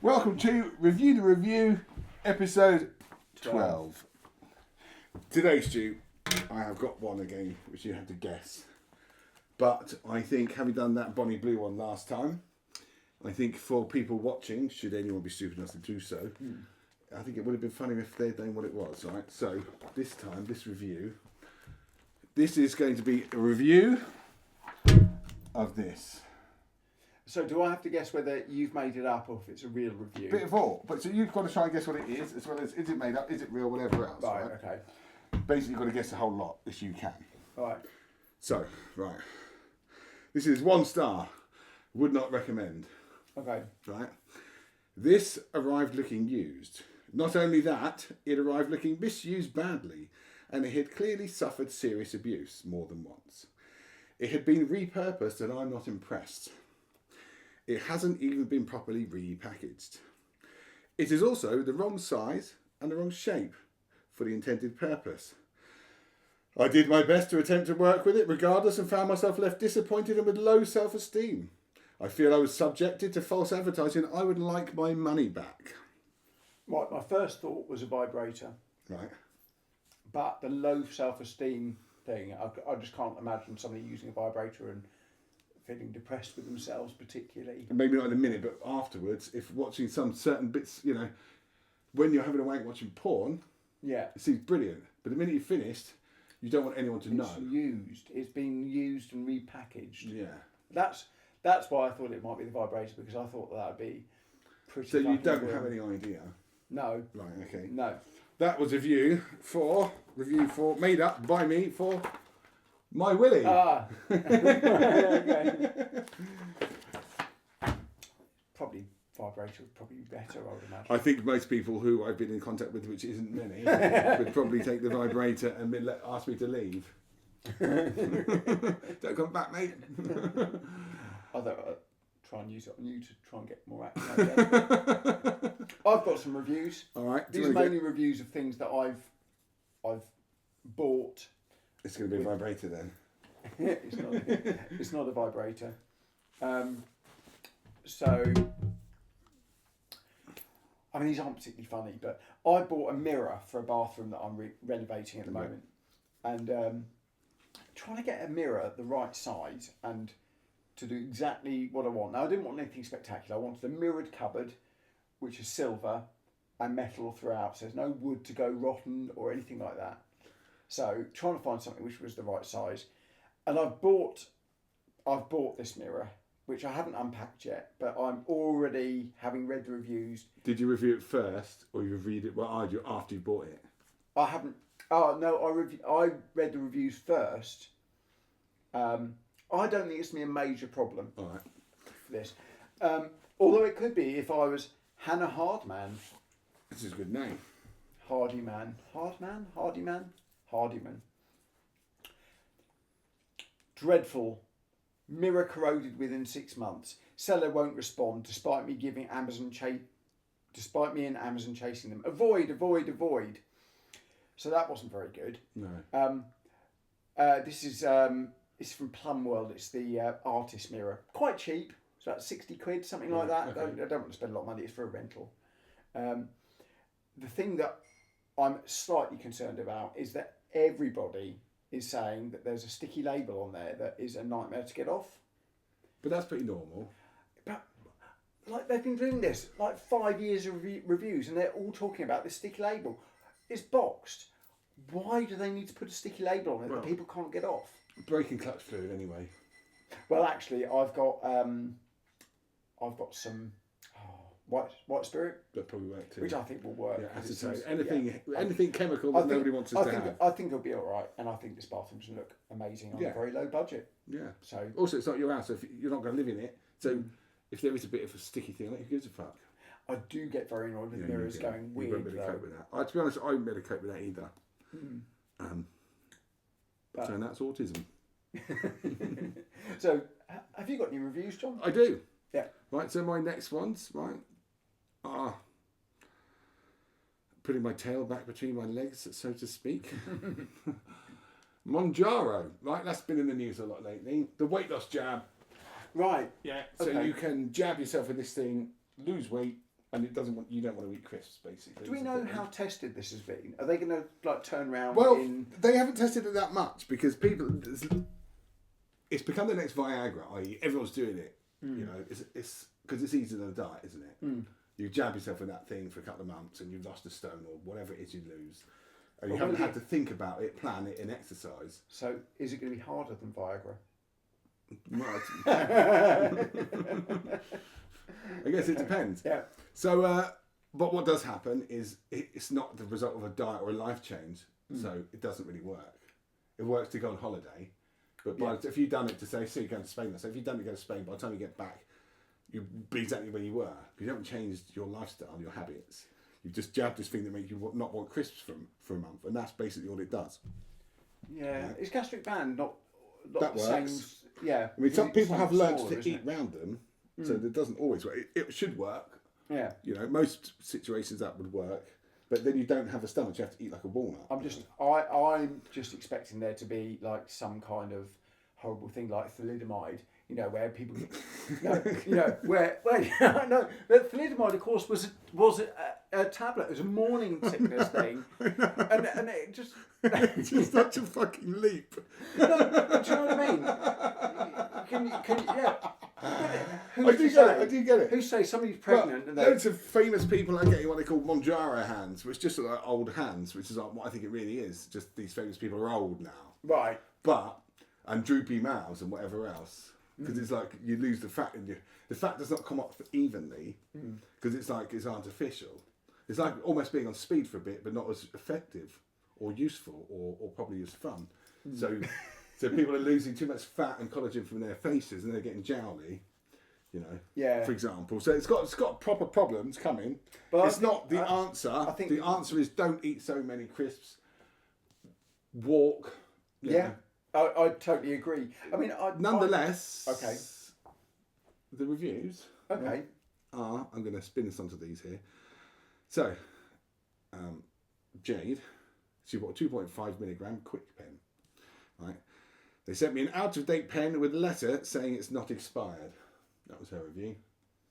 Welcome to Review the Review, episode 12. Today, Stu, I have got one again, which you have to guess. But I think, having done that Bonnie Blue one last time, I think for people watching, should anyone be stupid enough to do so, I think it would have been funny if they'd known what it was, right? So, this time, this is going to be a review of this. So do I have to guess whether you've made it up or if it's a real review? Bit of all. But so you've got to try and guess what it is, as well as is it made up, is it real, whatever else. Right, okay. Basically, you've got to guess the whole lot, if you can. Right. So, right. This is 1 star. Would not recommend. Okay. Right. This arrived looking used. Not only that, it arrived looking misused badly, and it had clearly suffered serious abuse more than once. It had been repurposed, and I'm not impressed. It hasn't even been properly repackaged. It is also the wrong size and the wrong shape for the intended purpose. I did my best to attempt to work with it regardless and found myself left disappointed and with low self-esteem. I feel I was subjected to false advertising. I would like my money back. Right, my first thought was a vibrator. Right. But the low self-esteem thing, I just can't imagine somebody using a vibrator and feeling depressed with themselves particularly. Maybe not in a minute, but afterwards, if watching some certain bits, you know, when you're having a wank watching porn, yeah, it seems brilliant. But the minute you've finished, you don't want anyone to know. It's used. It's been used and repackaged. Yeah. That's why I thought it might be the vibrator, because I thought that would be pretty. So you don't real. have any idea? No. Right, okay. No. That was a review for made up by me for my Willy. Ah. Okay. Probably vibrator would probably be better, I would imagine. I think most people who I've been in contact with, which isn't many, would probably take the vibrator and ask me to leave. Don't come back, mate. I'll try and use it on you to try and get more action. I've got some reviews. All right. These are mainly reviews of things that I've bought. It's going to be a vibrator then. It's not a vibrator. So, I mean, these aren't particularly funny, but I bought a mirror for a bathroom that I'm renovating at the moment, and trying to get a mirror the right size and to do exactly what I want. Now, I didn't want anything spectacular. I wanted a mirrored cupboard, which is silver and metal throughout, so there's no wood to go rotten or anything like that. So, trying to find something which was the right size, and I've bought this mirror, which I haven't unpacked yet, but I'm already, having read the reviews. Did you review it first, or you reviewed it after you bought it? I haven't. Oh no, I read the reviews first. I don't think it's going to be a major problem. All right. For this, although it could be if I was Hannah Hardman. This is a good name. Hardyman. Dreadful. Mirror corroded within 6 months. Seller won't respond despite me and Amazon chasing them. Avoid. So that wasn't very good. No. This is it's from Plum World. It's the artist mirror. Quite cheap. It's about 60 quid, something like that. Okay. I don't want to spend a lot of money. It's for a rental. The thing that I'm slightly concerned about is that everybody is saying that there's a sticky label on there that is a nightmare to get off. But that's pretty normal. But like they've been doing this like 5 years of reviews, and they're all talking about this sticky label. It's boxed. Why do they need to put a sticky label on it that people can't get off? Breaking clutch fluid anyway. Well, actually, I've got some white spirit. That probably work too. Which I think will work. Yeah, acetone. Anything chemical that nobody wants us to have. I think it'll be all right, and I think this bathroom's going to look amazing on a very low budget. Yeah. So also, it's not your house, so if you're not going to live in it. So if there is a bit of a sticky thing on it, who gives a fuck? I do get very annoyed with mirrors going weird. You won't be able to cope with that. To be honest, I won't be able to cope with that either. So that's autism. So, have you got any reviews, John? I do. Yeah. Right, so my next ones, putting my tail back between my legs, so to speak. Mounjaro, right? That's been in the news a lot lately. The weight loss jab. Right. Yeah. So you can jab yourself with this thing, lose weight and it doesn't want you don't want to eat crisps basically. Do we know how tested this has been? Are they going to like turn around? Well, they haven't tested it that much because it's become the next Viagra. I.e., everyone's doing it. You know, it's because it's easier than a diet, isn't it? You jab yourself with that thing for a couple of months and you've lost a stone or whatever it is you lose. And you haven't had to think about it, plan it, and exercise. So, is it going to be harder than Viagra? I guess it depends. Yeah. So, but what does happen is it's not the result of a diet or a life change, so it doesn't really work. It works to go on holiday, but if you've done it to say you're going to Spain, so if you've done it to go to Spain, by the time you get back, you'll be exactly where you were because you haven't changed your lifestyle, your habits. You've just jabbed this thing that makes you not want crisps for a month, and that's basically all it does. Yeah, it's gastric band, not that the works. same. Yeah, I mean, some people have learned smaller, to eat round them, so it doesn't always work. It should work. Yeah, you know, most situations that would work, but then you don't have a stomach. You have to eat like a walnut. I'm just expecting there to be like some kind of horrible thing like thalidomide. You know, where people, where no, but thalidomide, of course, was a tablet. It was a morning sickness thing, and it just it's just such a fucking leap. No, do you know what I mean? Can you yeah. I do get it. Who say somebody's pregnant and loads of famous people are getting what they call Mounjaro hands, which just look like old hands, which is like what I think it really is. Just these famous people are old now, right? And droopy mouths and whatever else. Because it's like you lose the fat in you. The fat does not come up evenly because it's artificial. It's like almost being on speed for a bit, but not as effective or useful or probably as fun. So people are losing too much fat and collagen from their faces, and they're getting jowly. You know, for example. So it's got proper problems coming. But it's not the answer. I think the answer is don't eat so many crisps. Walk. Yeah. I totally agree. I mean, nonetheless, okay. The reviews. Okay. I'm going to spin this onto these here. So, Jade, she bought a 2.5 milligram quick pen. Right. They sent me an out-of-date pen with a letter saying it's not expired. That was her review.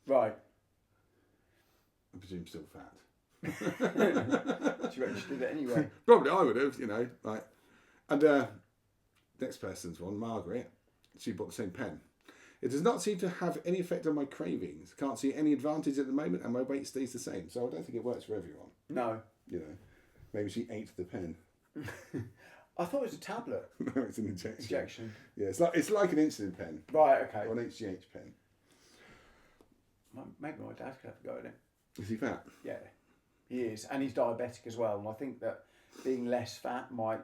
Right. I presume still fat. She registered it anyway. Probably I would have, right. And next person's one, Margaret. She bought the same pen. It does not seem to have any effect on my cravings. Can't see any advantage at the moment, and my weight stays the same. So I don't think it works for everyone. No. Maybe she ate the pen. I thought it was a tablet. No, it's an injection. Yeah, it's like an insulin pen. Right. Okay. Or an HGH pen. Maybe my dad could have a go at it. Is he fat? Yeah, he is, and he's diabetic as well. And I think that being less fat might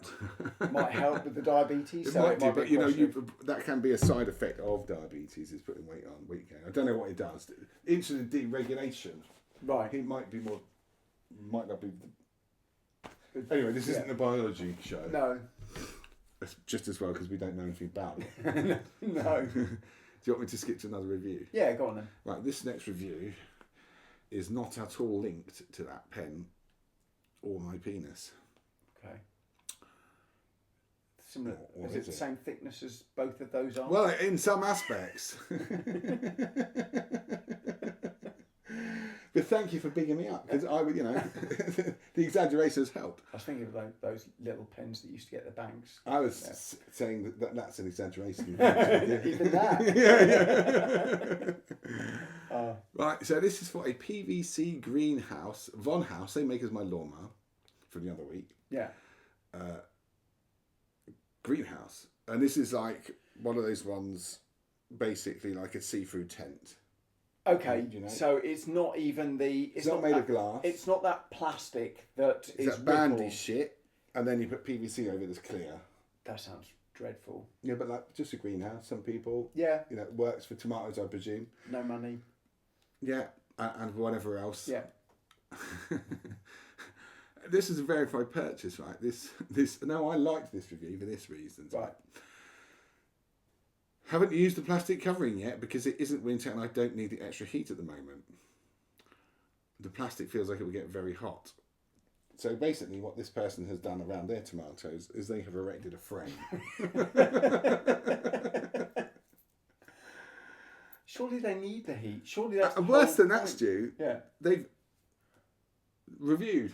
help with the diabetes. It might do, but that can be a side effect of diabetes, is putting weight on, weight gain. I don't know what it does. Insulin deregulation. Right. It might not be. Anyway, this isn't a biology show. No. It's just as well because we don't know anything about it. No. Do you want me to skip to another review? Yeah, go on then. Right, this next review is not at all linked to that pen or my penis. Okay. Similar. Is it the same thickness as both of those are? Well, in some aspects. But thank you for bigging me up because I would, the exaggeration has helped. I was thinking of those little pens that used to get at the banks. I was saying that's an exaggeration. Even that. Right, so this is for a PVC greenhouse, Vonnhaus, same makers my lawnmower from the other week. Yeah. Greenhouse, and this is like one of those ones, basically like a see-through tent. Okay, so it's not even it's not made of glass. It's not that plastic that is that bandy shit, and then you put PVC over it that's clear. That sounds dreadful. Yeah, but like just a greenhouse. Some people, it works for tomatoes, I presume. No money. Yeah, and whatever else. Yeah. This is a verified purchase, right? No, I liked this review for this reason. Right. Haven't used the plastic covering yet because it isn't winter and I don't need the extra heat at the moment. The plastic feels like it will get very hot. So basically what this person has done around their tomatoes is they have erected a frame. Surely they need the heat. Surely that's And the worse whole than that, point. Stu, Yeah. they've reviewed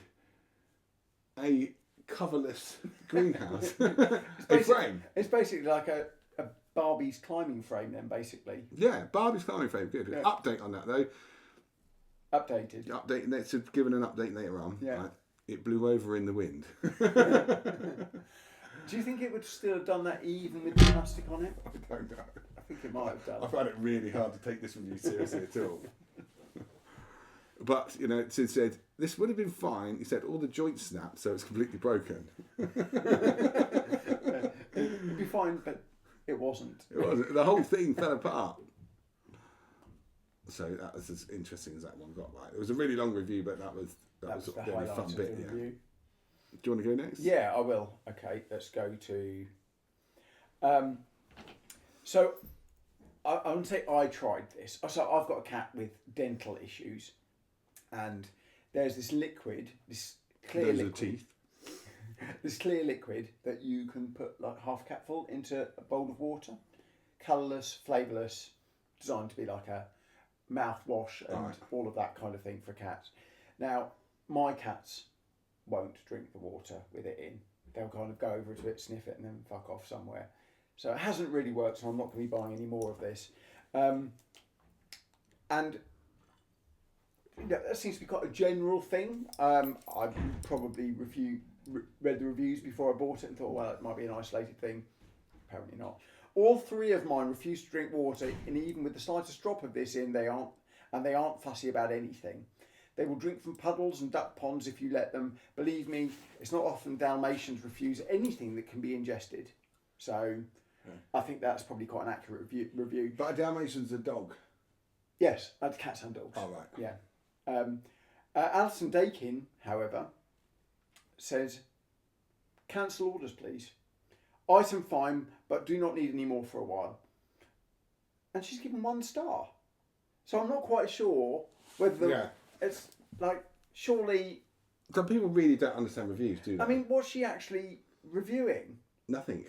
a coverless greenhouse, a frame. It's basically like a Barbie's climbing frame then, basically. Yeah, Barbie's climbing frame, good. Yeah. Update on that though. Updated. Update. Let's given an update later on. Yeah. Right? It blew over in the wind. Do you think it would still have done that even with the plastic on it? I don't know. I think it might have done. I find it really hard to take this review seriously at all. But, you know, it said, this would have been fine. He said, all the joints snapped, so it's completely broken. It'd be fine, but it wasn't. It wasn't. The whole thing fell apart. So that was as interesting as that one got. Right. It was a really long review, but that was the the only highlight fun of bit. the Yeah. review. Do you want to go next? Yeah, I will. Okay, let's go to. So, I want to say I tried this. So I've got a cat with dental issues, and there's this liquid, this clear Those are liquid, teeth. this clear liquid that you can put like half a capful into a bowl of water, colourless, flavourless, designed to be like a mouthwash and Right. all of that kind of thing for cats. Now, my cats won't drink the water with it in. They'll kind of go over to it, sniff it, and then fuck off somewhere. So it hasn't really worked, so I'm not going to be buying any more of this. And yeah, that seems to be quite a general thing. I probably read the reviews before I bought it and thought, well, it might be an isolated thing. Apparently not. All three of mine refuse to drink water, and even with the slightest drop of this in, they aren't fussy about anything. They will drink from puddles and duck ponds if you let them. Believe me, it's not often Dalmatians refuse anything that can be ingested. So I think that's probably quite an accurate review. But a Dalmatian's a dog. Yes, cats and dogs. Oh, right. Yeah. Alison Dakin, however, says, cancel orders, please. Item fine, but do not need any more for a while. And she's given 1 star. So I'm not quite sure whether it's like, surely... Some people really don't understand reviews, do they? I mean, what's she actually reviewing? Nothing.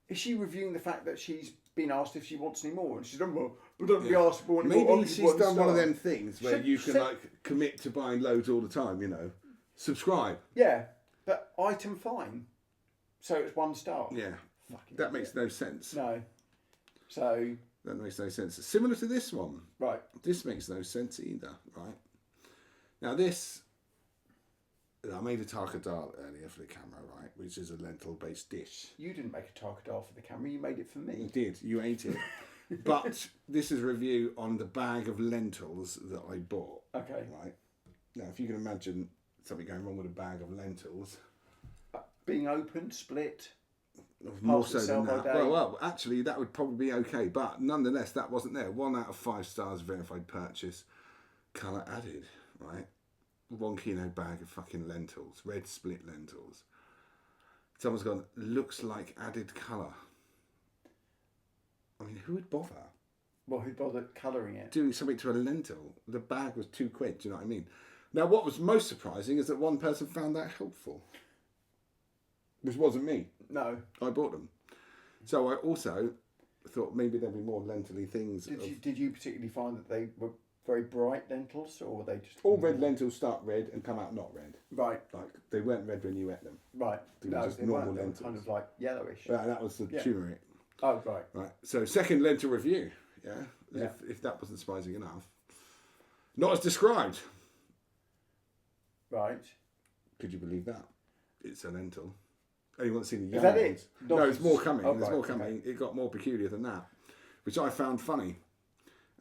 Is she reviewing the fact that she's been asked if she wants any more? And she's done, well, we don't be asked for any more. Maybe only she's 1 done one of star." them things where you can like commit to buying loads all the time, you know. Subscribe. Yeah, but item fine. So it's 1 star. Yeah. Fucking That makes no sense. No. So... That makes no sense. Similar to this one. Right. This makes no sense either, right? Now this, I made a tarka dal earlier for the camera, right? Which is a lentil-based dish. You didn't make a tarka dal for the camera, you made it for You me. did. You ate it. But this is a review on the bag of lentils that I bought. Okay. Right. Now, if you can imagine something going wrong with a bag of lentils. Being opened, split. More Half so the sell than by that. day. Well, actually, that would probably be okay. But nonetheless, that wasn't there. 1 out of 5 stars verified purchase. Colour added, right? 1 kilo bag of fucking lentils. Red split lentils. Someone's gone, looks like added colour. I mean, who would bother Well, who bothered colouring it? doing something to a lentil? The bag was £2. Do you know what I mean? Now, what was most surprising is that one person found that helpful. Which wasn't me. No. I bought them. So I also thought maybe there'd be more lentily things. Did you particularly find that they were very bright lentils, or were they just... All red lentils start red and come out not red. Right, Like, they weren't red when you ate them. right. They were No, just they normal weren't. They were lentils. kind of like yellowish. Well, that was the Yeah. turmeric. Oh, right. Right. So second lentil review. Yeah. As Yeah. If that wasn't surprising enough. Not as described. Right. Could you believe that? It's a lentil. Anyone seen the Is young that it? ones? Not No, it's more just- coming. oh, There's right, more coming. It got more peculiar than that, which I found funny,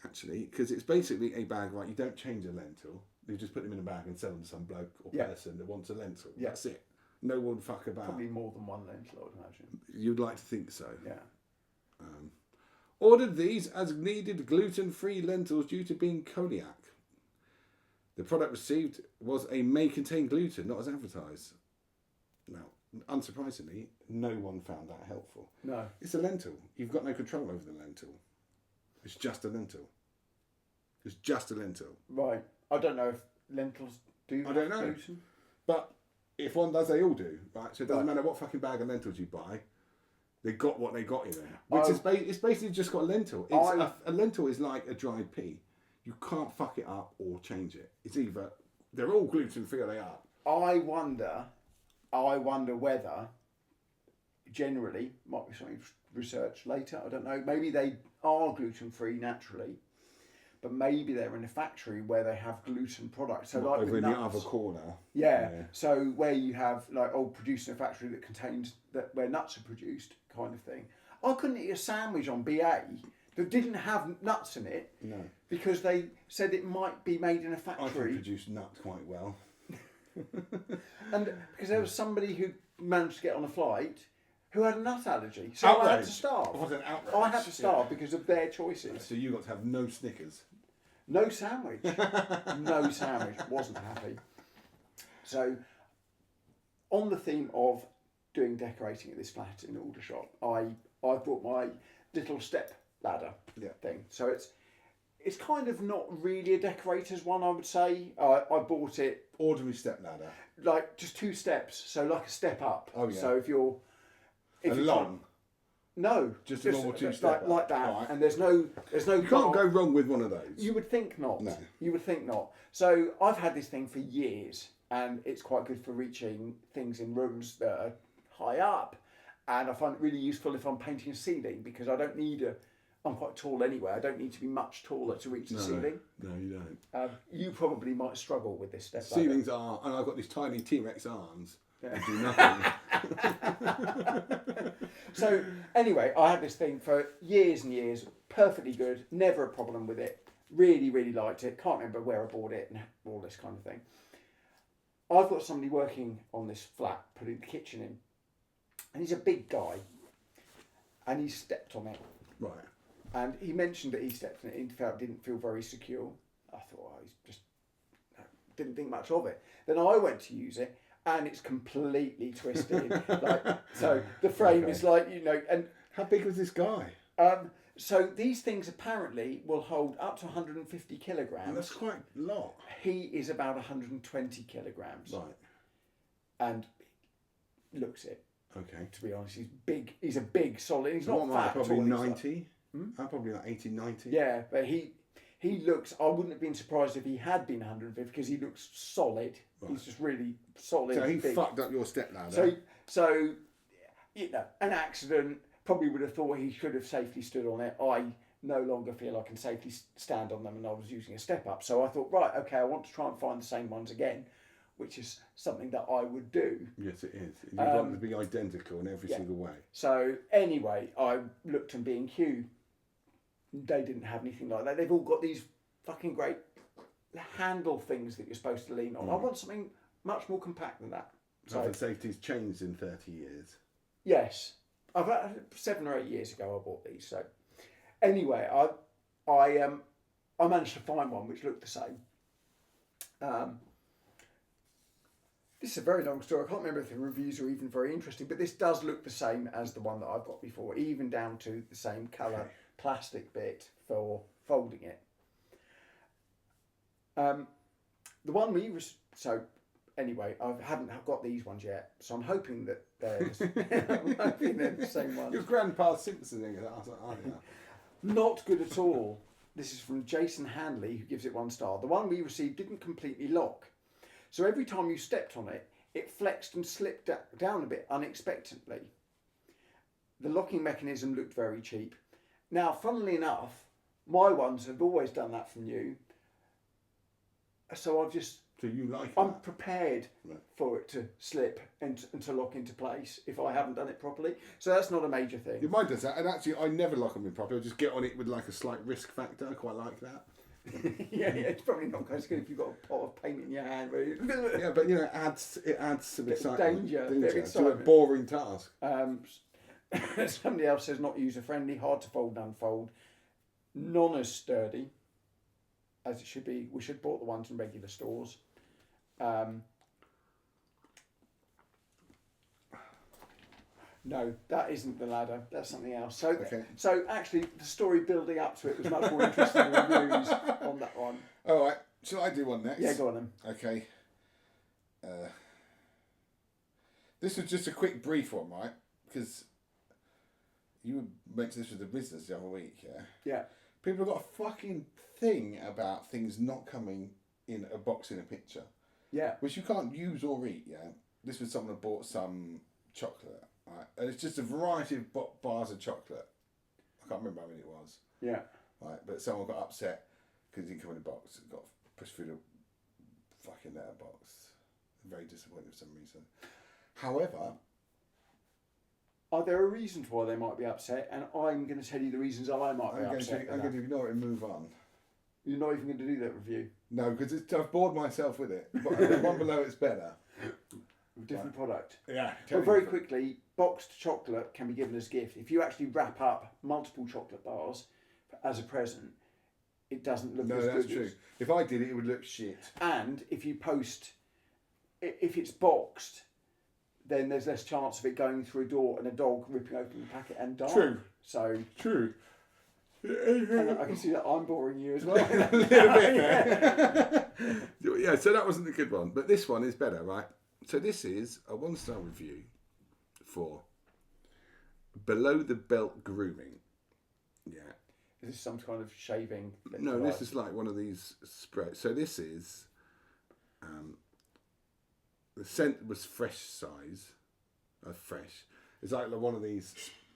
actually, because it's basically a bag. Right, you don't change a lentil. You just put them in a bag and sell them to some bloke or Yeah. person that wants a lentil. Yeah. That's it. No one fuck about. Probably more than 1 lentil, I would imagine. You'd like to think so. Yeah. Ordered these as needed gluten-free lentils due to being celiac. The product received was a may contain gluten, not as advertised. Now, unsurprisingly, no one found that helpful. No. It's a lentil. You've got no control over the lentil. It's just a lentil. It's just a lentil. Right. I don't know if lentils do I don't have know. gluten. But if one does, they all do, right? So it doesn't Right. matter what fucking bag of lentils you buy. They got what they got in there, which is it's basically just got a lentil. A lentil is like a dried pea. You can't fuck it up or change it. It's either they're all gluten free or they are. I wonder whether generally might be something research later. I don't know. Maybe they are gluten free naturally, but maybe they're in a factory where they have gluten products. So like over in nuts, the other corner. Yeah. So where you have like produced in a factory that contains where nuts are produced, kind of thing. I couldn't eat a sandwich on BA that didn't have nuts in it. No. Because they said it might be made in a factory. I can produce nuts quite well. And because there was somebody who managed to get on a flight who had a nut allergy. So I had to starve. What an outrage. I had to starve because of their choices. So you got to have no Snickers. No sandwich. No sandwich. Wasn't happy. So, on the theme of doing decorating at this flat in Aldershot, I brought my little step ladder thing. So it's kind of not really a decorator's one, I would say. I bought it... Ordinary step ladder. Like, just 2 steps, so like a step up. Oh, yeah. So if you're... long? No. Just a normal 2-step. Like that. Right. And there's no... You can't go wrong with one of those. You would think not. No. You would think not. So I've had this thing for years, and it's quite good for reaching things in rooms that are high up. And I find it really useful if I'm painting a ceiling, because I don't need I'm quite tall anyway. I don't need to be much taller to reach the ceiling. No, you don't. You probably might struggle with this step. Ceilings are, and I've got these tiny T-Rex arms that do nothing. So anyway, I had this thing for years and years, perfectly good, never a problem with it. Really, really liked it. Can't remember where I bought it and all this kind of thing. I've got somebody working on this flat, putting the kitchen in, and he's a big guy, and he stepped on it. Right. And he mentioned that he stepped on it. He didn't feel very secure. I thought, he's just didn't think much of it. Then I went to use it, and it's completely twisted. So the frame is like, and how big was this guy? So these things apparently will hold up to 150 kilograms. And that's quite a lot. He is about 120 kilograms. Right. And looks it. Okay. To be honest, he's big. He's a big, solid. He's not fat. Probably 90. I'm probably like 80, 90. Yeah, but he looks. I wouldn't have been surprised if he had been 150 because he looks solid. Right. He's just really solid. So he big. fucked up your step ladder. So an accident. Probably would have thought he should have safely stood on it. I no longer feel I can safely stand on them, and I was using a step up. So I thought, right, okay, I want to try and find the same ones again, which is something that I would do. Yes, it is. You want them to be identical in every single way. So anyway, I looked in B&Q. They didn't have anything like that. They've all got these fucking great handle things that you're supposed to lean on. I want something much more compact than that. Health and safety's changed in 30 years. Yes. 7 or 8 years ago I bought these. So anyway, I managed to find one which looked the same. This is a very long story. I can't remember if the reviews are even very interesting, but this does look the same as the one that I've got before, even down to the same colour plastic bit for folding it. The one we anyway, I haven't got these ones yet, so I'm hoping that they're the same ones. Your Grandpa Simpson, Not good at all. This is from Jason Hanley, who gives it 1 star. The one we received didn't completely lock. So every time you stepped on it, it flexed and slipped down a bit unexpectedly. The locking mechanism looked very cheap. Now, funnily enough, my ones have always done that from you. So I've just... So you like it? I'm prepared for it to slip and to lock into place if I haven't done it properly. So that's not a major thing. Mine does that. And actually, I never lock them in properly. I just get on it with like a slight risk factor. I quite like that. yeah, it's probably not as good if you've got a pot of paint in your hand. Yeah, but it adds some excitement. Danger. To a boring task. Somebody else says not user friendly, hard to fold and unfold, non as sturdy as it should be. We should have bought the ones in regular stores. No, that isn't the ladder. That's something else. So actually, the story building up to it was much more interesting than the reviews on that one. All right. Shall I do one next? Yeah, go on then. Okay. This was just a quick brief one, right? Because you mentioned this with the business the other week, yeah? Yeah. People have got a fucking thing about things not coming in a box in a picture. Yeah. Which you can't use or eat, yeah? This was someone that bought some chocolate, right? And it's just a variety of bars of chocolate. I can't remember how many it was. Yeah. Right, but someone got upset because it didn't come in a box. It got pushed through the fucking letterbox. Very disappointed for some reason. However, are there reasons why they might be upset? And I'm going to tell you the reasons I might be upset. I'm going to ignore it and move on. You're not even going to do that review? No, because I've bored myself with it. But the one below it's better. Different product. Yeah. Well, very quickly, boxed chocolate can be given as a gift. If you actually wrap up multiple chocolate bars as a present, it doesn't look as good. No, that's true. If I did it, it would look shit. And if you post, if it's boxed, then there's less chance of it going through a door and a dog ripping open the packet and dying. True. So true. And I can see that I'm boring you as well. A little bit. Yeah, so that wasn't a good one. But this one is better, right? So this is a 1-star review for Below the Belt Grooming. Yeah. Is this some kind of shaving? No, this is like one of these sprays. So this is... the scent was fresh size. Fresh. It's like one of these...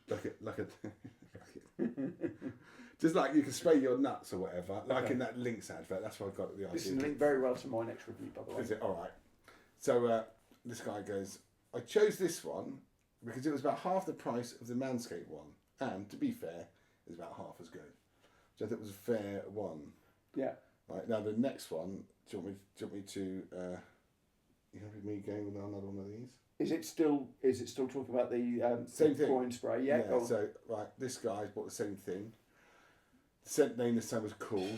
Like a just like you can spray your nuts or whatever, like in that Lynx advert. That's what I got the idea. This is linked very well to my next review, by the way. Is it? All right. So this guy goes, I chose this one because it was about half the price of the Manscaped one. And to be fair, it's about half as good. So I thought it was a fair one. Yeah. Right, now the next one, do you want me to you happy with me going with another one of these? Is it still talking about the same thing? groin spray? Yeah. So right, this guy's bought the same thing. The scent name this time was Cool.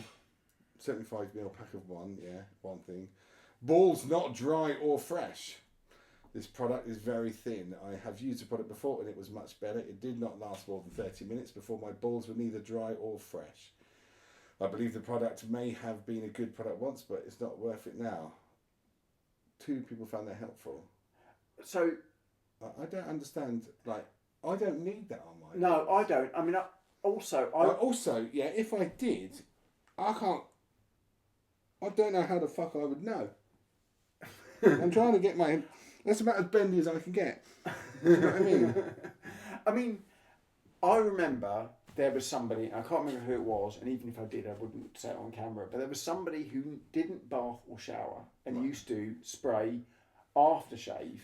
75ml pack of one. Yeah, one thing. Balls not dry or fresh. This product is very thin. I have used the product before and it was much better. It did not last more than 30 minutes before my balls were neither dry or fresh. I believe the product may have been a good product once, but it's not worth it now. 2 people found that helpful. So... I don't understand, like, I don't need that on my... No, I don't. I mean, Also, yeah, if I did, I don't know how the fuck I would know. I'm trying to get my... That's about as bendy as I can get. You know what I mean? I mean, I remember there was somebody, and I can't remember who it was, and even if I did, I wouldn't say it on camera, but there was somebody who didn't bath or shower and used to spray aftershave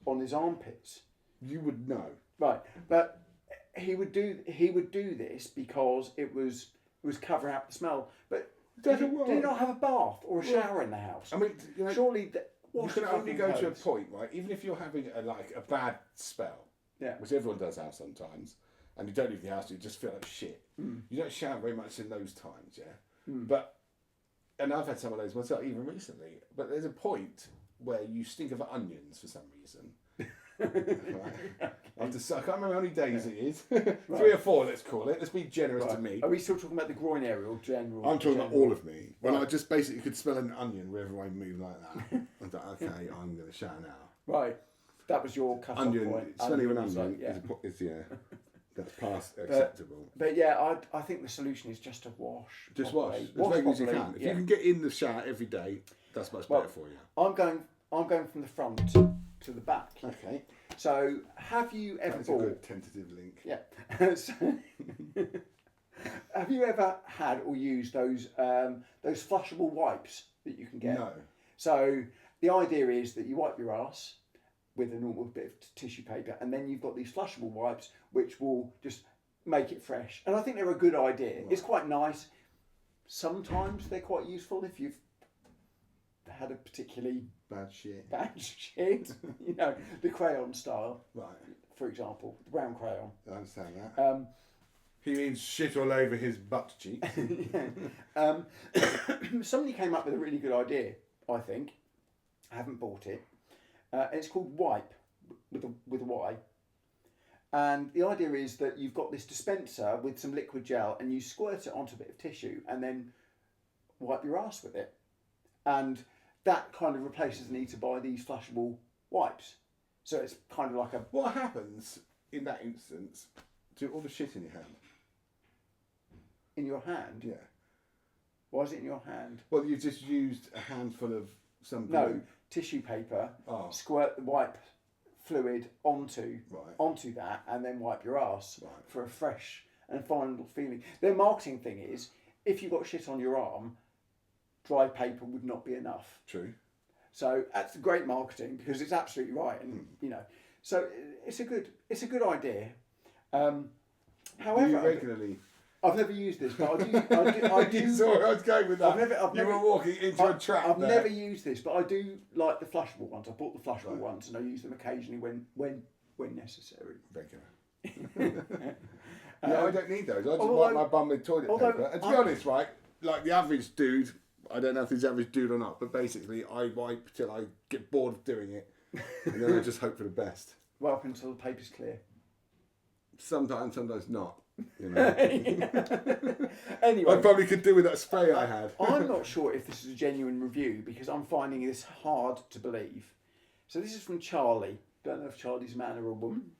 on his armpits. You would know. Right, but he would do this because it was covering up the smell. But did he not have a bath or a shower in the house? I mean, surely you can only go to a point, right? Even if you're having a bad spell, which everyone does have sometimes, and you don't leave the house, you just feel like shit. You don't shower very much in those times, But, and I've had some of those myself even recently. But there's a point where you stink of onions for some reason. Right. I can't remember how many days it is. 3 or 4, let's call it. Let's be generous to me. Are we still talking about the groin area or general? I'm talking about all of me. When I just basically could smell an onion wherever I move like that. I thought, okay, I'm going to shower now. Right. That was your cut-off point. Smelling an onion is that's past acceptable. But yeah, I think the solution is just to wash. Just wash as regularly as you can. If you can get in the shower every day, that's much better for you. I'm going from the front to the back. Okay. So, have you ever bought... a good tentative link. Yeah. Have you ever had or used those flushable wipes that you can get? No. So, the idea is that you wipe your ass with a normal bit of tissue paper, and then you've got these flushable wipes which will just make it fresh. And I think they're a good idea. Right. It's quite nice. Sometimes they're quite useful if you've had a particularly bad shit, you know, the crayon style, right? For example, the brown crayon. I understand that. He means shit all over his butt cheeks. Somebody came up with a really good idea. I think I haven't bought it. It's called Wype with a Y. And the idea is that you've got this dispenser with some liquid gel, and you squirt it onto a bit of tissue, and then wipe your ass with it, and that kind of replaces the need to buy these flushable wipes. So it's kind of like a... What happens in that instance Do all the shit in your hand. In your hand? Yeah. Why is it in your hand? Well, you've just used a handful of some glue. No, tissue paper. Oh. Squirt the wipe fluid onto Right. that, and then wipe your ass Right. for a fresh and final feeling. Their marketing thing is, if you got shit on your arm, dry paper would not be enough. True. So that's great marketing because it's absolutely right, and you know, so it's a good idea. However, Do you regularly? I've never used this, but I do. You saw where I was going with that. You were walking into a trap. I've never used this, but I do like the flushable ones. I bought the flushable ones, and I use them occasionally when necessary. Regular. Yeah, I don't need those. I just wipe my bum with toilet paper. And to be honest, right, like the average dude, I don't know if he's the average dude or not, but basically I wipe till I get bored of doing it, and then I just hope for the best. Wipe until the paper's clear. Sometimes not. You know. Anyway, I probably could do with that spray I had. I'm not sure if this is a genuine review because I'm finding this hard to believe. So this is from Charlie. Don't know if Charlie's a man or a woman.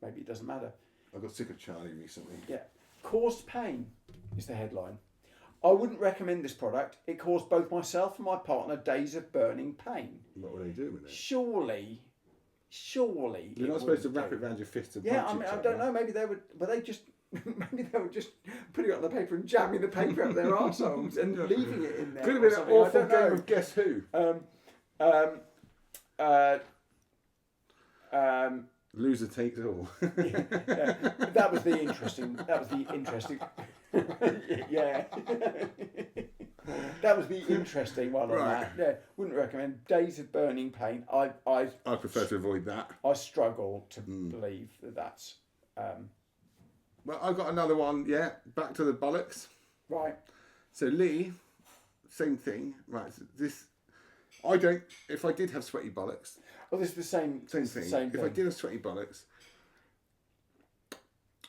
Maybe it doesn't matter. I got sick of Charlie recently. Yeah. Caused pain is the headline. I wouldn't recommend this product. It caused both myself and my partner days of burning pain. What were they doing with it? Surely. You're not supposed to wrap it around your fist and yeah, punch I it. mean, I don't know. Maybe they would. But they just. Maybe they were just putting it on the paper and jamming the paper up their arseholes and leaving it in there. Could have been an awful game of Guess Who. Loser takes all. Yeah, that was the interesting. Yeah. That was the interesting one on that. Yeah, wouldn't recommend. Days of burning pain. I prefer to avoid that. I struggle to believe that that's. Well, I've got another one. Yeah, back to the bollocks. Right. So Lee, same thing. Right. So this, I don't. If I did have sweaty bollocks. Well, this is the same thing. If I did have sweaty bollocks,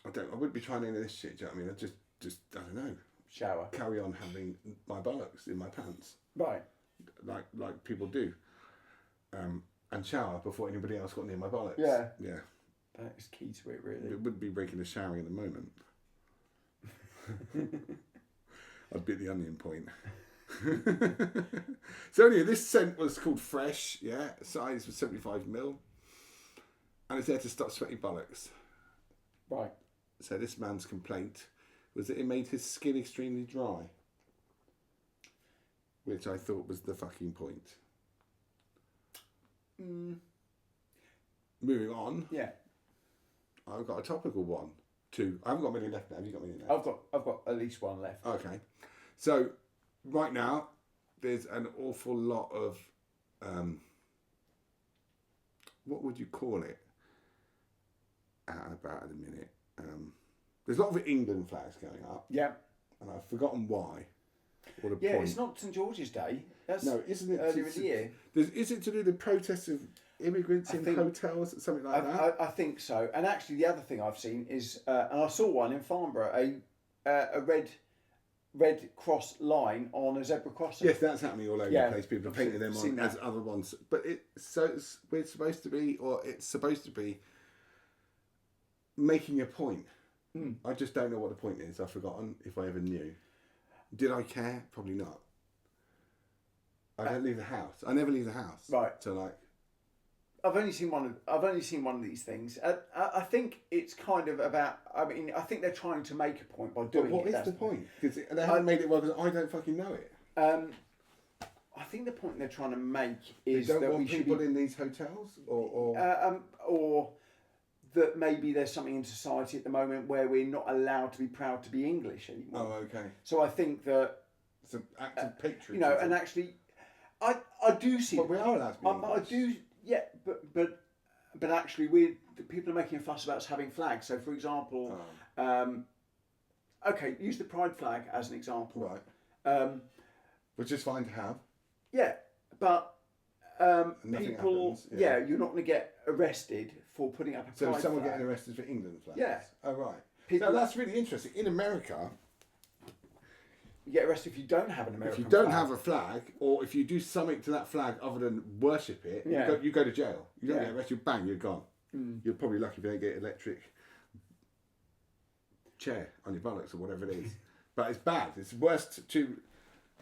I wouldn't be trying any of this shit. Do you know what I mean? I just I don't know. Shower. Carry on having my bollocks in my pants. Right. Like people do. And shower before anybody else got near my bollocks. Yeah. Yeah. That is key to it, really. It wouldn't be regular showering at the moment. I'd be at the onion point. So anyway, this scent was called Fresh, yeah. Size was 75ml. And it's there to stop sweaty bollocks. Right. So this man's complaint was that it made his skin extremely dry. Which I thought was the fucking point. Moving on. Yeah. I've got a topical one. Two. I haven't got many left now. Have you got many left? I've got at least one left. Okay. So right now there's an awful lot of what would you call it? Out and about at the minute. There's a lot of England flags going up. Yeah. And I've forgotten why. Or the yeah, point. It's not St George's Day. That's isn't it earlier in the year? Is it to do with the protests of immigrants in hotels, something like that? I think so. And actually, the other thing I've seen is, and I saw one in Farnborough, a red cross line on a zebra crossing. Yes, that's happening all over the place. People are painting them on as other ones, but it's supposed to be making a point. I just don't know what the point is. I've forgotten if I ever knew. Did I care? Probably not. I don't leave the house. I never leave the house. Right. So like, I've only seen one of these things. I think it's kind of about. I mean, I think they're trying to make a point by doing it. What is the point? Because they haven't made it well. Because I don't fucking know it. I think the point they're trying to make is they don't that want we should people in these hotels, or that maybe there's something in society at the moment where we're not allowed to be proud to be English anymore. Oh, okay. So I think that it's an act of patriotism. You know, and actually, I do see. But we are allowed to be English. I do. Yeah, but actually, people are making a fuss about us having flags. So, for example, okay, use the pride flag as an example. Right. Which is fine to have. Yeah, but people, happens, yeah. You're not going to get arrested for putting up a pride flag. So someone getting arrested for England flags? Yeah. Oh, right. People, now, that's really interesting. In America, you get arrested if you don't have an American flag. If you don't flag. have a flag, or if you do something to that flag other than worship it, you go to jail. You don't get arrested, bang, you're gone. You're probably lucky if you don't get electric chair on your bollocks or whatever it is. But it's bad. It's worse to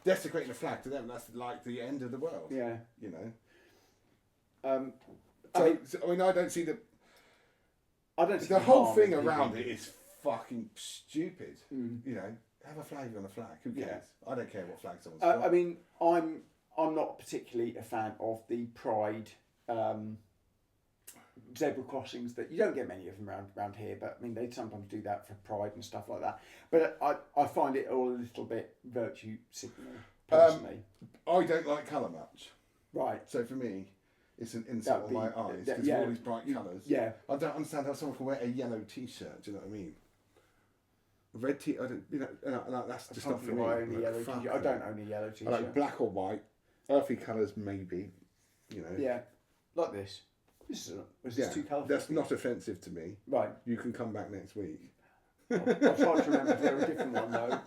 desecrating a flag to them. That's like the end of the world. Yeah. You know. I mean, I don't see the. I don't see The whole harm thing in around people. it is fucking stupid. Mm. You know, have a flag on a flag. Who cares? Yeah. I don't care what flag someone's got. I mean, I'm not particularly a fan of the pride zebra crossings. That you don't get many of them around here, but I mean they sometimes do that for pride and stuff like that. But I find it all a little bit virtue signal personally. I don't like colour much. Right. So for me, it's an insult on my eyes because yeah. all these bright colours. Yeah. I don't understand how someone can wear a yellow T-shirt. Do you know what I mean? A red T. I don't. You know, that's just not for me. I own a Like, yellow fuck t-shirt. I don't own a yellow I t-shirt. like black or white, earthy colours maybe. You know. Yeah, like this. This is too colourful. That's not offensive to me. Right. You can come back next week. I'll try to remember if they're a different one though.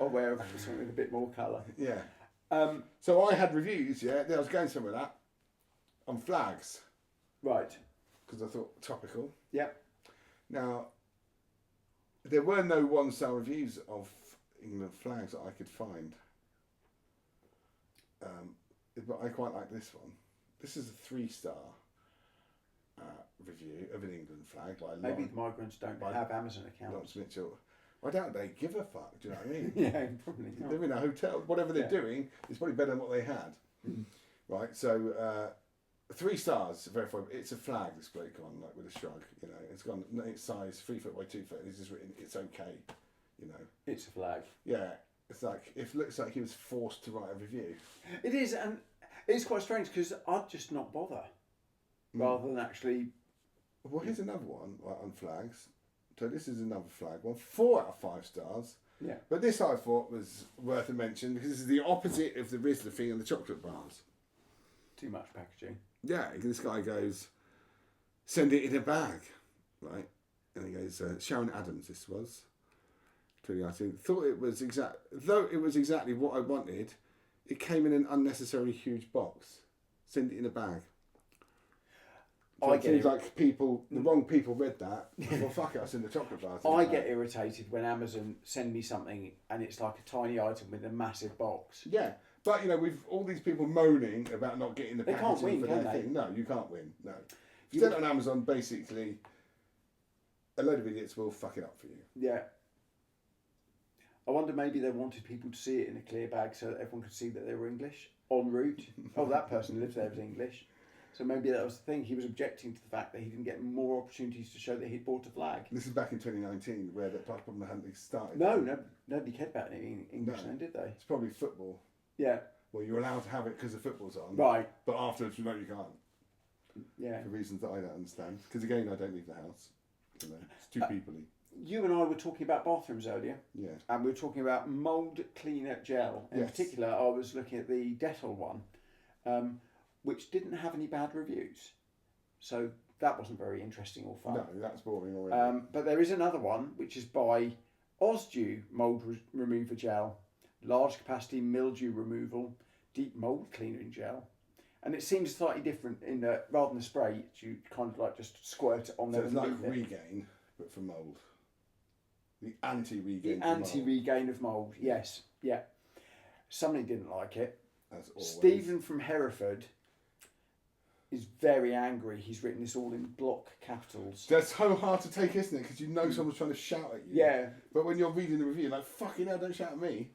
I'll wear something with a bit more colour. Yeah. Um, So I had reviews. Yeah, I was going somewhere with that on flags right. because I thought topical. Yep. Now, there were no one-star reviews of England flags that I could find. But I quite like this one. This is a 3-star review of an England flag by Maybe the migrants don't have Amazon accounts. Lawrence Mitchell. I doubt they give a fuck. Do you know what I mean? Yeah, probably not. They're in a hotel. Whatever they're doing is probably better than what they had. Mm. Right. So 3 stars. Verified. It's a flag. This bloke on like with a shrug. You know, it's gone. Its size 3 foot by 2 foot. It's just written. It's okay. You know. It's a flag. Yeah. It's like it looks like he was forced to write a review. It is, and it's quite strange because I'd just not bother, rather than actually. Well, here's another one right, on flags. So this is another flag one. 4 out of 5 stars. Yeah. But this I thought was worth a mention because this is the opposite of the Rizzler thing and the chocolate bars. Too much packaging. Yeah, this guy goes, send it in a bag, right? And he goes, Sharon Adams, this was. Clearly, I think, though it was exactly what I wanted, it came in an unnecessarily huge box. Send it in a bag. So it seems like the wrong people read that. Well, fuck it, I'll send the chocolate bars. I get irritated when Amazon send me something and it's like a tiny item with a massive box. Yeah, but you know, with all these people moaning about not getting the packaging can't win, for can their they? thing. No, you can't win. No. If you send it on Amazon, basically, a load of idiots will fuck it up for you. Yeah. I wonder maybe they wanted people to see it in a clear bag so that everyone could see that they were English en route. Oh, that person who lives there was English. So maybe that was the thing. He was objecting to the fact that he didn't get more opportunities to show that he'd bought a flag. This is back in 2019 where that problem hadn't started. No, nobody cared about it in English then, did they? It's probably football. Yeah. Well, you're allowed to have it because the football's on. Right. But afterwards, you know you can't. Yeah. For reasons that I don't understand. Because again, I don't leave the house. You know, it's too peoply. You and I were talking about bathrooms earlier. Yeah. And we were talking about mould cleaner gel. In particular, I was looking at the Dettol one, which didn't have any bad reviews. So that wasn't very interesting or fun. No, that's boring already. But there is another one, which is by Osdew mould remover gel, large capacity mildew removal, deep mould cleaning gel. And it seems slightly different in that rather than spray, you kind of like just squirt it on there. So it's like Regain, but for mould. The anti-regain. The anti-regain of mould, yes. Yeah. Somebody didn't like it. As always. Stephen from Hereford is very angry. He's written this all in block capitals. That's so hard to take, isn't it? Because you know someone's trying to shout at you. Yeah. But when you're reading the review, you're like, fucking hell, don't shout at me.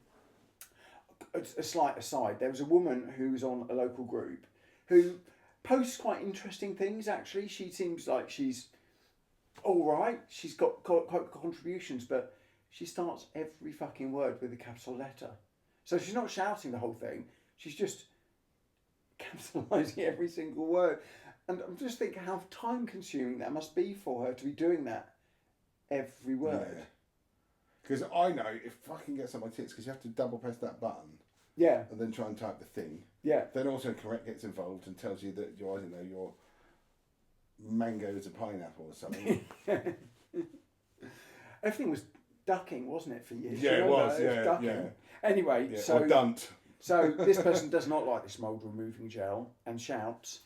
A slight aside, there was a woman who was on a local group who posts quite interesting things, actually. She seems like she's all right. She's got quite contributions, but she starts every fucking word with a capital letter. So she's not shouting the whole thing. She's just capitalising every single word. And I'm just thinking how time-consuming that must be for her to be doing that every word. Yeah. Because I know it fucking gets on my tits because you have to double press that button. Yeah. And then try and type the thing. Yeah. Then also correct gets involved and tells you that your, I don't know, your mango is a pineapple or something. Everything was ducking, wasn't it, for years? Yeah, it was. Yeah, ducking. yeah. Anyway, Yeah, so or dunt. So this person does not like this mould removing gel and shouts,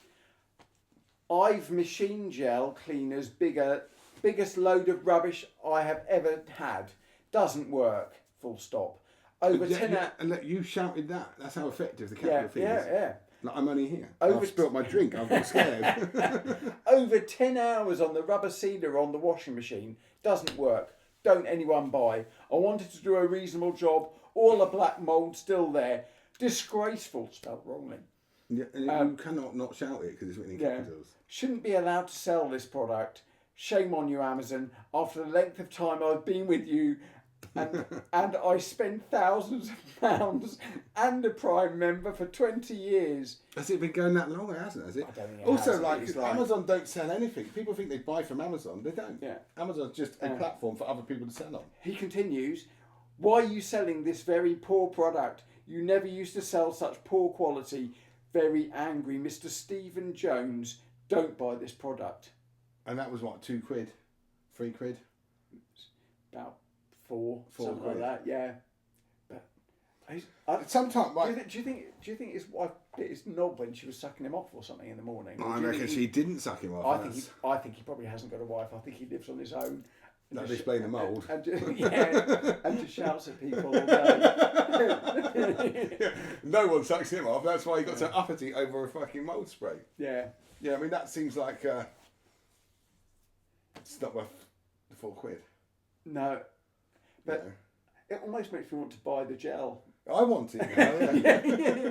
I've machine gel cleaners bigger Biggest load of rubbish I have ever had. Doesn't work. Full stop. Over 10 hours. And look, you shouted that. That's how effective the capital thing is. Yeah. Like, I'm only here. Over I've spilt my drink. I've got scared. Over 10 hours on the rubber sealer on the washing machine. Doesn't work. Don't anyone buy. I wanted to do a reasonable job. All the black mould still there. Disgraceful. Spelled wrongly. Yeah, and you cannot not shout it because it's written in capitals. Shouldn't be allowed to sell this product. Shame on you, Amazon. After the length of time I've been with you, and I spent thousands of pounds and a Prime member for 20 years. Has it been going that long? It hasn't, has it? I don't think it also, has. like, It's like Amazon don't sell anything. People think they buy from Amazon. They don't. Yeah. Amazon's just a platform for other people to sell on. He continues, why are you selling this very poor product? You never used to sell such poor quality. Very angry, Mr. Stephen Jones. Don't buy this product. And that was what, £2, £3? About four something quid. like that. Yeah. But Sometimes, like, do you think his wife bit his knob when she was sucking him off or something in the morning? I reckon she didn't suck him off. I think he probably hasn't got a wife. I think he lives on his own. That explains the mould. And just shouts at people all day. Yeah, no one sucks him off. That's why he got so uppity over a fucking mould spray. Yeah. Yeah, I mean, that seems like it's not worth the £4. No. But it almost makes me want to buy the gel. I want it now, yeah.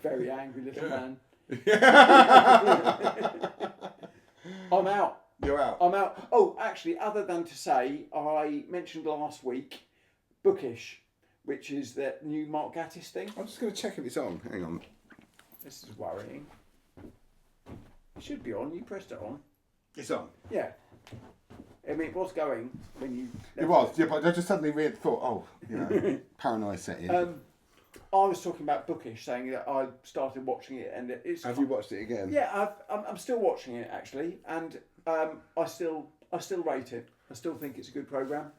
Very angry little man. Yeah. I'm out. You're out. I'm out. Oh, actually, other than to say, I mentioned last week Bookish, which is the new Mark Gatiss thing. I'm just going to check if it's on. Hang on. This is worrying. It should be on. You pressed it on. It's on. Yeah. I mean, it was going when you... It was, yeah, but I just suddenly thought, oh, you know, paranoia set in. I was talking about Bookish, saying that I started watching it, and it's... Have you watched it again? Yeah, I'm still watching it, actually, and I still rate it. I still think it's a good programme.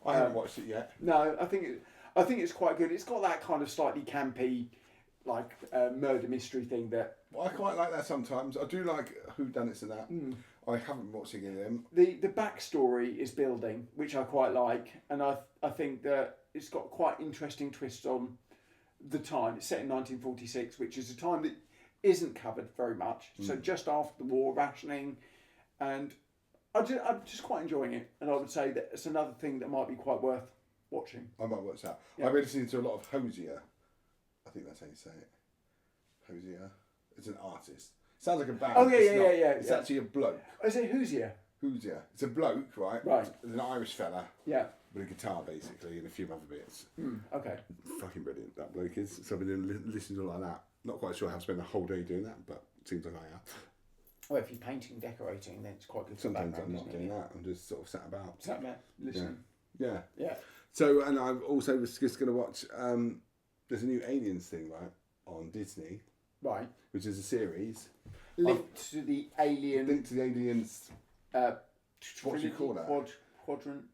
I haven't watched it yet. No, I think it's quite good. It's got that kind of slightly campy, like murder mystery thing that... Well, I quite like that sometimes. I do like whodunits and that. I haven't watched any of them. The backstory is building, which I quite like, and I think that it's got quite interesting twists on the time. It's set in 1946, which is a time that isn't covered very much. So just after the war, rationing, and I'm just quite enjoying it. And I would say that it's another thing that might be quite worth watching. I might watch that. Yeah. I've been listening to a lot of Hosier. I think that's how you say it. Hosier. It's an artist. Sounds like a band. Oh, yeah. It's actually a bloke. Is it Hosier? Hosier. It's a bloke, right? Right. It's an Irish fella. Yeah. With a guitar, basically, and a few other bits. Okay. Fucking brilliant, that bloke is. So I've been listening to it like that. Not quite sure how to spend the whole day doing that, but it seems like I am. Well, if you're painting and decorating, then it's quite good. Sometimes I'm not doing that. I'm just sort of sat about. Sat there, listening. Yeah. Yeah. So, and I also was just going to watch, there's a new Aliens thing, right, on Disney. Right. Which is a series. Linked to the Alien... Linked to the Aliens... what do you call that? Quadrant.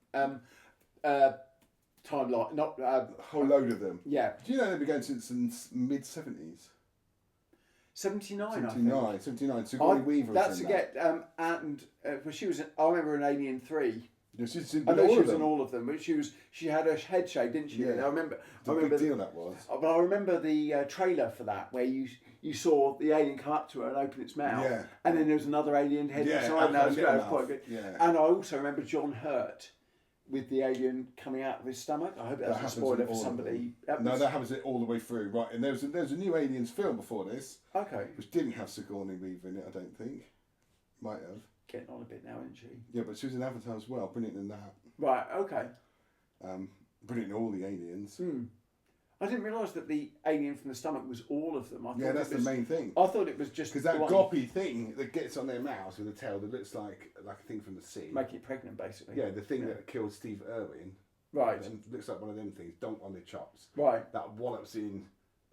Timeline. Not... a whole load of them. Yeah. Do you know they've been going since the mid-70s? 79, 79. Sigourney Weaver that's was to in that. get... well, she was... I remember in Alien 3... She's in I know all she of was in them. all of them, but she had her head shaved, didn't she? Yeah. I remember. It's a big deal that was. But I remember the trailer for that, where you saw the alien come up to her and open its mouth, Yeah. and then there was another alien head inside. And that was quite good. Yeah. And I also remember John Hurt with the alien coming out of his stomach. I hope that's a spoiler for somebody. No, that happens all the way through. Right, and there was a new Aliens film before this. Okay. Which didn't have Sigourney Weaver in it, I don't think. Might have. Getting on a bit now, isn't she? Yeah, but she was in Avatar as well. Brilliant in that. Right. Okay. Brilliant in all the aliens. I didn't realise that the alien from the stomach was all of them. Yeah, that's the main thing. I thought it was just because that goppy thing that gets on their mouths with a tail that looks like a thing from the sea. Making it pregnant, basically. Yeah, the thing that killed Steve Irwin. Right. Looks like one of them things. Don't on their chops. Right. That wallops in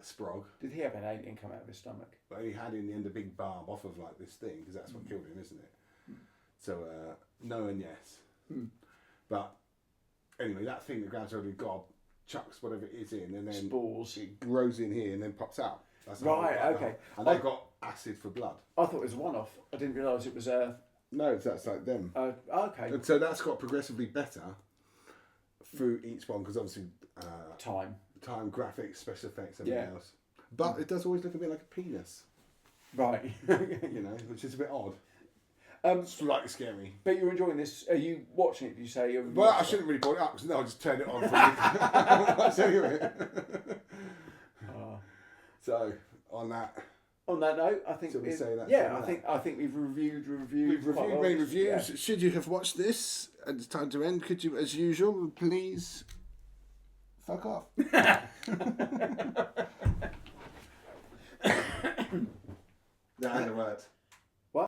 Sprog. Did he have an alien come out of his stomach? But he had in the end a big barb off of like this thing because that's what killed him, isn't it? So no and yes. But anyway, that thing that grabs over the gob, chucks whatever it is in, and then spores. It grows in here and then pops out. That's right. Okay. And they've got acid for blood. I thought it was a one-off. I didn't realise it was a No, that's like them. Okay. And so that's got progressively better through each one because obviously Time, graphics, special effects, everything Yeah. else. But it does always look a bit like a penis, right. you know, which is a bit odd. Slightly scary. But you're enjoying this. Are you watching it? Did you say? Well, I shouldn't really put it up because no, I just turned it on. I'll tell you it. So on that. On that note, I think Shall we say that? Yeah, I think we've reviewed. We've quite reviewed well. many reviews. Yeah. Should you have watched this and it's time to end, could you, as usual, please fuck off? That ain't the words.